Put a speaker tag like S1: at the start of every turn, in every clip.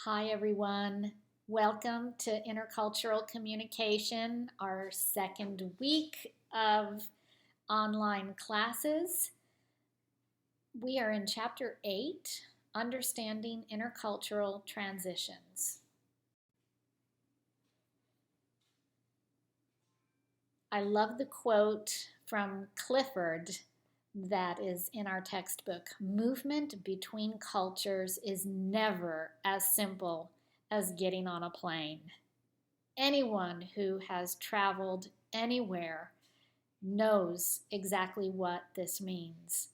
S1: Hi, everyone. Welcome to Intercultural Communication, our second week of online classes. We are in Chapter 8, Understanding Intercultural Transitions. I love the quote from Clifford that is in our textbook. Movement between cultures is never as simple as getting on a plane. Anyone who has traveled anywhere knows exactly what this means.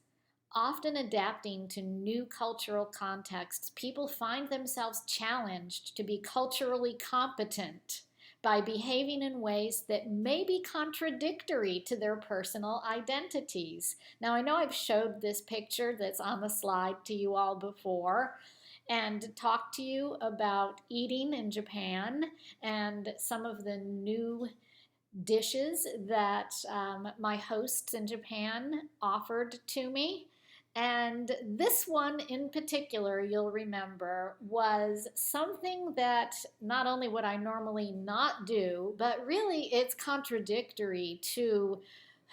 S1: Often adapting to new cultural contexts, people find themselves challenged to be culturally competent by behaving in ways that may be contradictory to their personal identities. Now, I know I've showed this picture that's on the slide to you all before and talked to you about eating in Japan and some of the new dishes that my hosts in Japan offered to me. And this one in particular, you'll remember, was something that not only would I normally not do, but really it's contradictory to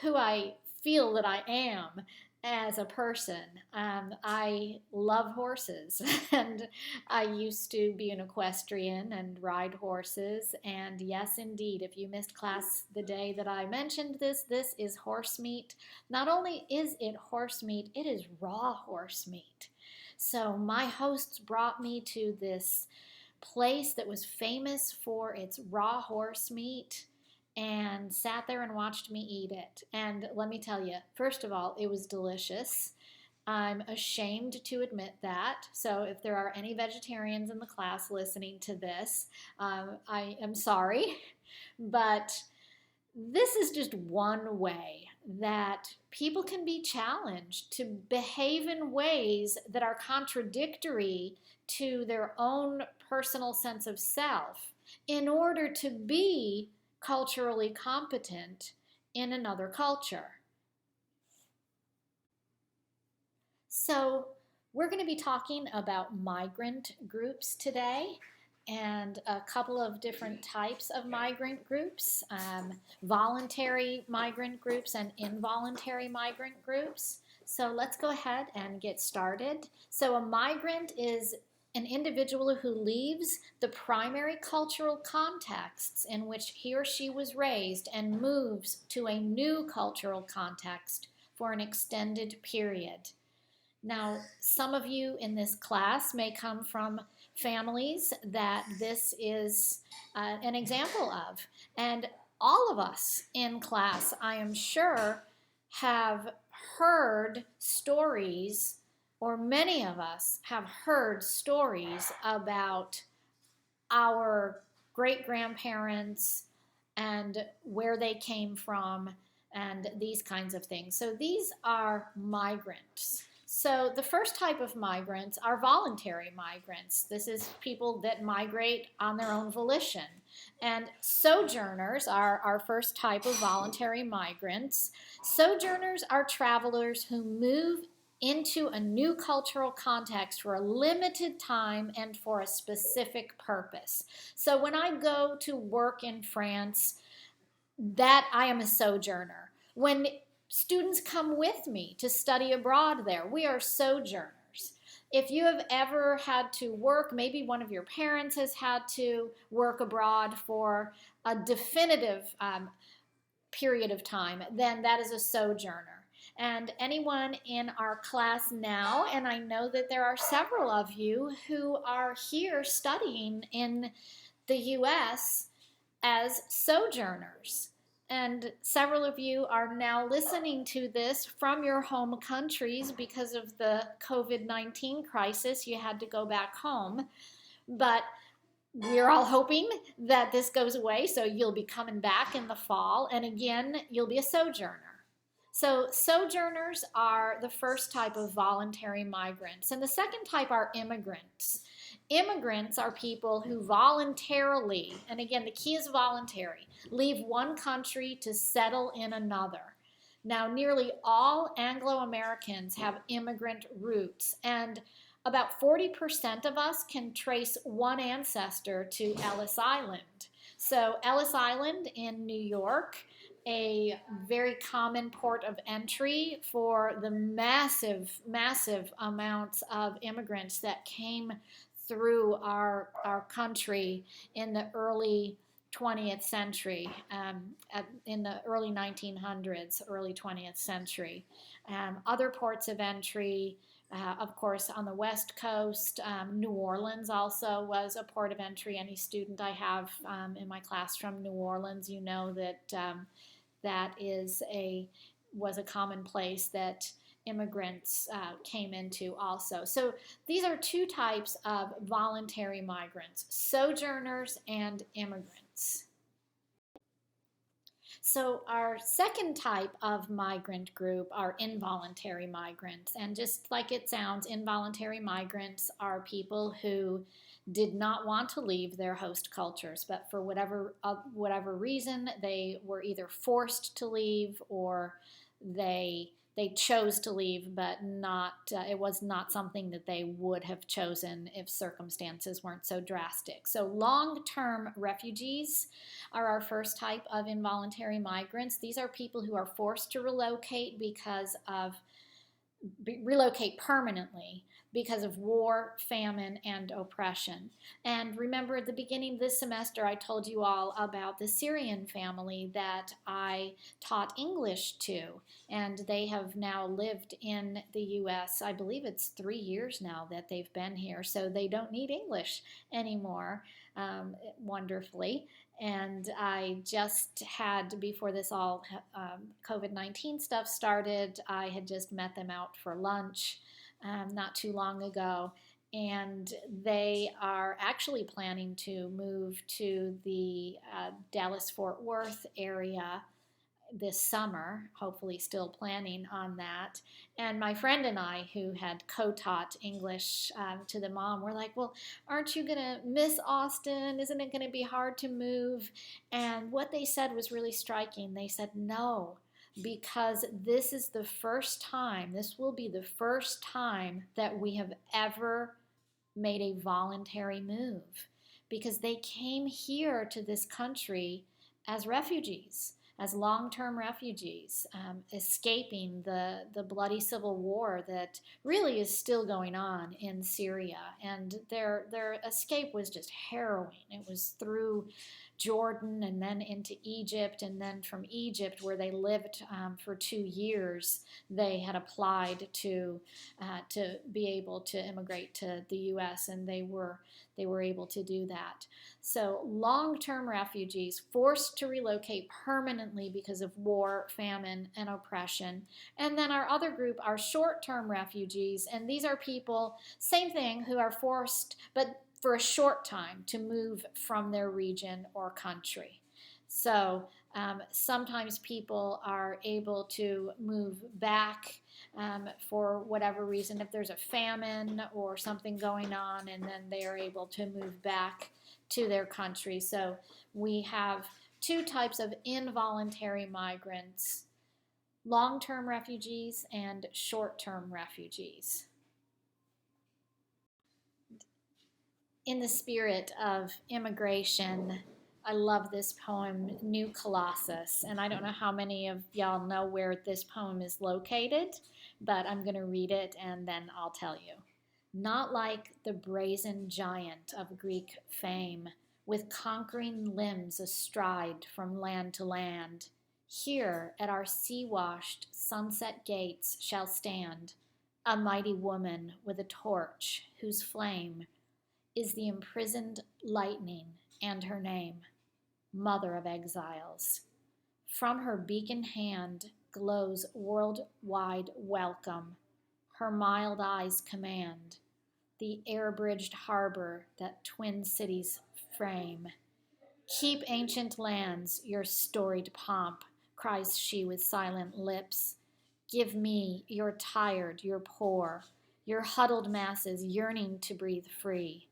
S1: who I feel that I am as a person. I love horses, and I used to be an equestrian and ride horses. And yes, indeed, if you missed class the day that I mentioned this is horse meat. Not only is it horse meat, it is raw horse meat. So my hosts brought me to this place that was famous for its raw horse meat and sat there and watched me eat it. And let me tell you, first of all, it was delicious. I'm ashamed to admit that. So if there are any vegetarians in the class listening to this, I am sorry. But this is just one way that people can be challenged to behave in ways that are contradictory to their own personal sense of self in order to be culturally competent in another culture. So, we're going to be talking about migrant groups today and a couple of different types of migrant groups, voluntary migrant groups and involuntary migrant groups. So let's go ahead and get started. So a migrant is an individual who leaves the primary cultural contexts in which he or she was raised and moves to a new cultural context for an extended period. Now, some of you in this class may come from families that this is an example of. And all of us in class, I am sure, have heard stories, or many of us have heard stories about our great grandparents and where they came from and these kinds of things. So these are migrants. So the first type of migrants are voluntary migrants. This is people that migrate on their own volition. And sojourners are our first type of voluntary migrants. Sojourners are travelers who move into a new cultural context for a limited time and for a specific purpose. So when I go to work in France, that I am a sojourner. When students come with me to study abroad there, we are sojourners. If you have ever had to work, maybe one of your parents has had to work abroad for a definitive period of time, then that is a sojourner. And anyone in our class now, and I know that there are several of you who are here studying in the U.S. as sojourners. And several of you are now listening to this from your home countries because of the COVID-19 crisis. You had to go back home. But we're all hoping that this goes away, so you'll be coming back in the fall. And again, you'll be a sojourner. So sojourners are the first type of voluntary migrants. And the second type are immigrants. Immigrants are people who voluntarily, and again, the key is voluntary, leave one country to settle in another. Now, nearly all Anglo-Americans have immigrant roots, and about 40% of us can trace one ancestor to Ellis Island. So, Ellis Island in New York, a very common port of entry for the massive, massive amounts of immigrants that came through our country in the early 20th century, in the early 1900s, early 20th century. Other ports of entry, of course, on the West Coast, New Orleans also was a port of entry. Any student I have in my class from New Orleans, you know that that was a common place that immigrants came into also. So these are two types of voluntary migrants: sojourners and immigrants. So our second type of migrant group are involuntary migrants. And just like it sounds, involuntary migrants are people who did not want to leave their host cultures, but for whatever reason, they were either forced to leave or they chose to leave, but it was not something that they would have chosen if circumstances weren't so drastic. So long-term refugees are our first type of involuntary migrants. These are people who are forced to relocate permanently because of war, famine, and oppression. And remember, at the beginning of this semester, I told you all about the Syrian family that I taught English to, and they have now lived in the U.S. I believe it's 3 years now that they've been here, so they don't need English anymore, wonderfully. And I just had, before this all COVID-19 stuff started, I had just met them out for lunch not too long ago. And they are actually planning to move to the Dallas-Fort Worth area this summer, hopefully still planning on that. And my friend and I, who had co-taught English to the mom, were like, well, aren't you going to miss Austin? Isn't it going to be hard to move? And what they said was really striking. They said, no, because this will be the first time that we have ever made a voluntary move, because they came here to this country as refugees, as long-term refugees, escaping the bloody civil war that really is still going on in Syria. And their escape was just harrowing. It was through Jordan and then into Egypt, and then from Egypt, where they lived for 2 years, they had applied to be able to immigrate to the U.S., and they were able to do that. So long-term refugees forced to relocate permanently because of war, famine, and oppression. And then our other group are short-term refugees, and these are people, same thing, who are forced, but for a short time, to move from their region or country. So sometimes people are able to move back for whatever reason, if there's a famine or something going on, and then they are able to move back to their country. So we have two types of involuntary migrants: long-term refugees and short-term refugees. In the spirit of immigration, I love this poem, New Colossus, and I don't know how many of y'all know where this poem is located, but I'm going to read it and then I'll tell you. Not like the brazen giant of Greek fame, with conquering limbs astride from land to land, here at our sea-washed sunset gates shall stand a mighty woman with a torch whose flame is the imprisoned lightning, and her name, Mother of Exiles. From her beacon hand glows worldwide welcome. Her mild eyes command the air-bridged harbor that twin cities frame. Keep ancient lands your storied pomp, cries she with silent lips. Give me your tired, your poor, your huddled masses yearning to breathe free.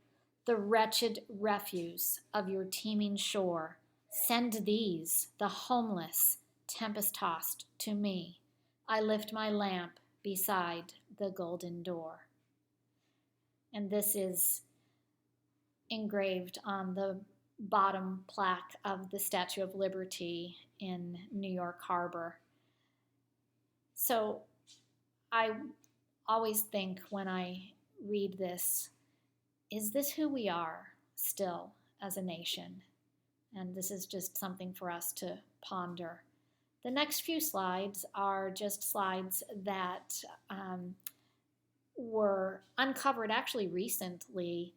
S1: The wretched refuse of your teeming shore, send these, the homeless, tempest-tossed, to me. I lift my lamp beside the golden door. And this is engraved on the bottom plaque of the Statue of Liberty in New York Harbor. So I always think when I read this, is this who we are still as a nation? And this is just something for us to ponder. The next few slides are just slides that were uncovered actually recently,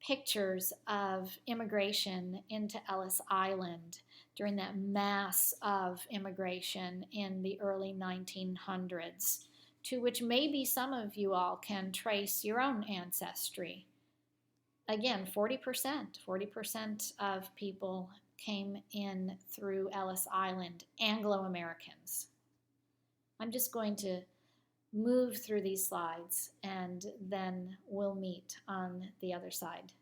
S1: pictures of immigration into Ellis Island during that mass of immigration in the early 1900s, to which maybe some of you all can trace your own ancestry. Again, 40% of people came in through Ellis Island, Anglo-Americans. I'm just going to move through these slides and then we'll meet on the other side.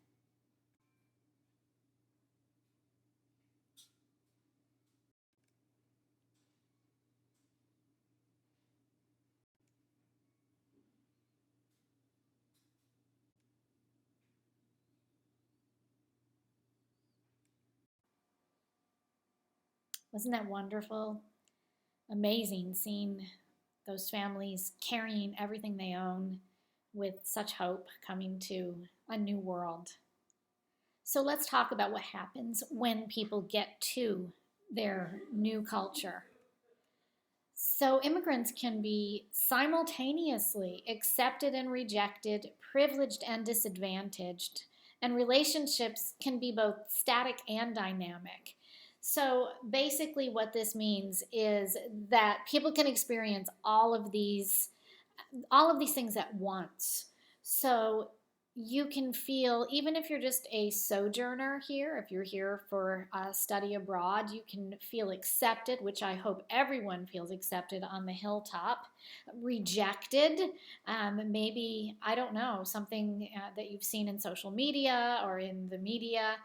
S1: Wasn't that wonderful? Amazing seeing those families carrying everything they own with such hope coming to a new world. So let's talk about what happens when people get to their new culture. So immigrants can be simultaneously accepted and rejected, privileged and disadvantaged, and relationships can be both static and dynamic. So basically what this means is that people can experience all of these things at once. So you can feel, even if you're just a sojourner here, if you're here for study abroad, you can feel accepted, which I hope everyone feels accepted on the hilltop. Rejected, maybe, I don't know, something that you've seen in social media or in the media.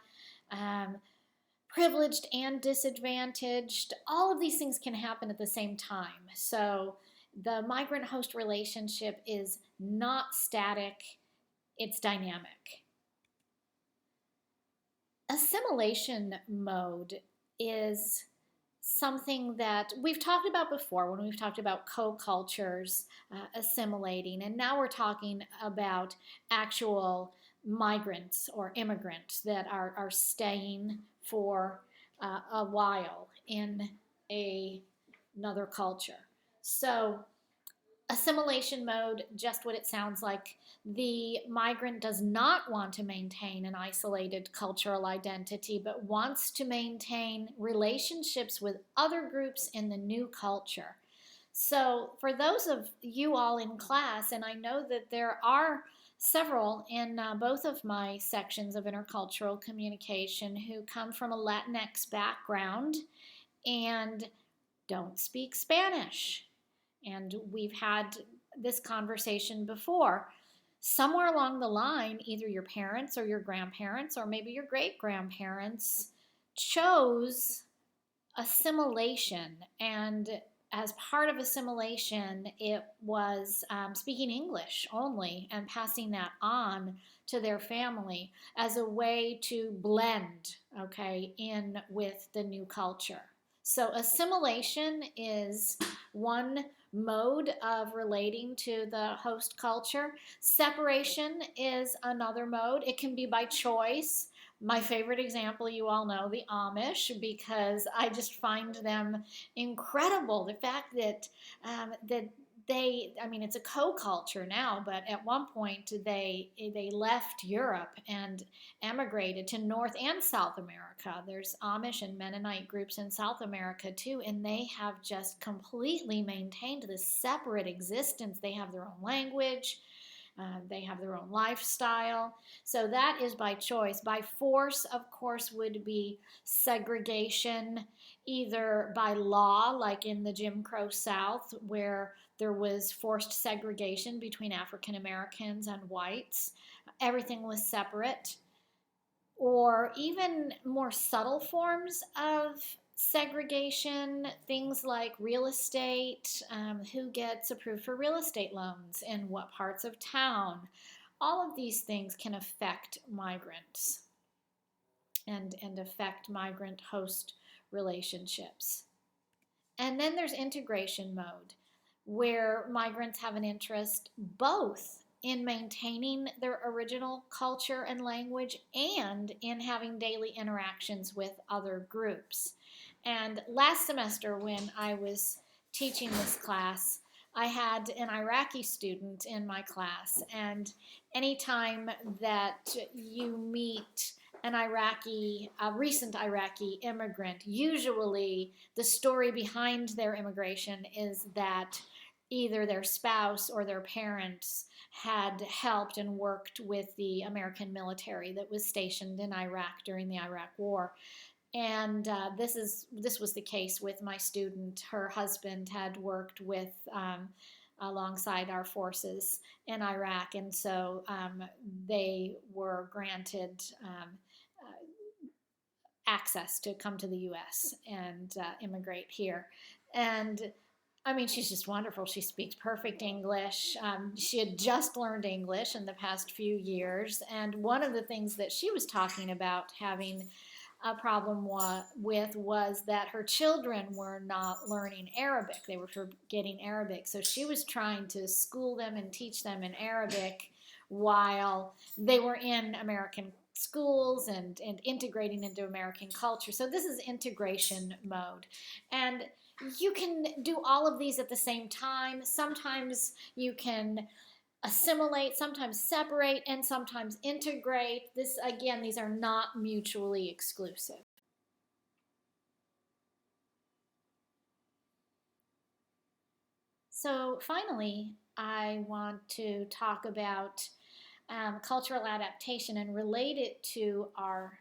S1: Privileged and disadvantaged, all of these things can happen at the same time. So the migrant-host relationship is not static, it's dynamic. Assimilation mode is something that we've talked about before when we've talked about co-cultures assimilating, and now we're talking about actual migrants or immigrants that are staying for a while in another culture. So assimilation mode, just what it sounds like. The migrant does not want to maintain an isolated cultural identity, but wants to maintain relationships with other groups in the new culture. So for those of you all in class, and I know that there are several in both of my sections of intercultural communication who come from a Latinx background and don't speak Spanish. And we've had this conversation before. Somewhere along the line, either your parents or your grandparents or maybe your great-grandparents chose assimilation, and as part of assimilation, it was speaking English only and passing that on to their family as a way to blend, okay, in with the new culture. So assimilation is one mode of relating to the host culture. Separation is another mode. It can be by choice. My favorite example, you all know, the Amish, because I just find them incredible. The fact that I mean, it's a co-culture now, but at one point they left Europe and emigrated to North and South America. There's Amish and Mennonite groups in South America too, and they have just completely maintained this separate existence. They have their own language. They have their own lifestyle. So that is by choice. By force, of course, would be segregation, either by law, like in the Jim Crow South, where there was forced segregation between African Americans and whites. Everything was separate. Or even more subtle forms of segregation, things like real estate, who gets approved for real estate loans in what parts of town, All of these things can affect migrants and affect migrant host relationships. And then there's integration mode, where migrants have an interest both in maintaining their original culture and language and in having daily interactions with other groups. And last semester, when I was teaching this class, I had an Iraqi student in my class, and anytime that you meet a recent Iraqi immigrant, usually the story behind their immigration is that either their spouse or their parents had helped and worked with the American military that was stationed in Iraq during the Iraq War. And this was the case with my student. Her husband had worked with alongside our forces in Iraq, and so they were granted access to come to the U.S. and immigrate here. And I mean, she's just wonderful. She speaks perfect English. She had just learned English in the past few years. And one of the things that she was talking about having a problem with was that her children were not learning Arabic. They were forgetting Arabic. So she was trying to school them and teach them in Arabic while they were in American schools and integrating into American culture. So this is integration mode. And you can do all of these at the same time. Sometimes you can assimilate, sometimes separate, and sometimes integrate. This, again, these are not mutually exclusive. So finally, I want to talk about cultural adaptation and relate it to our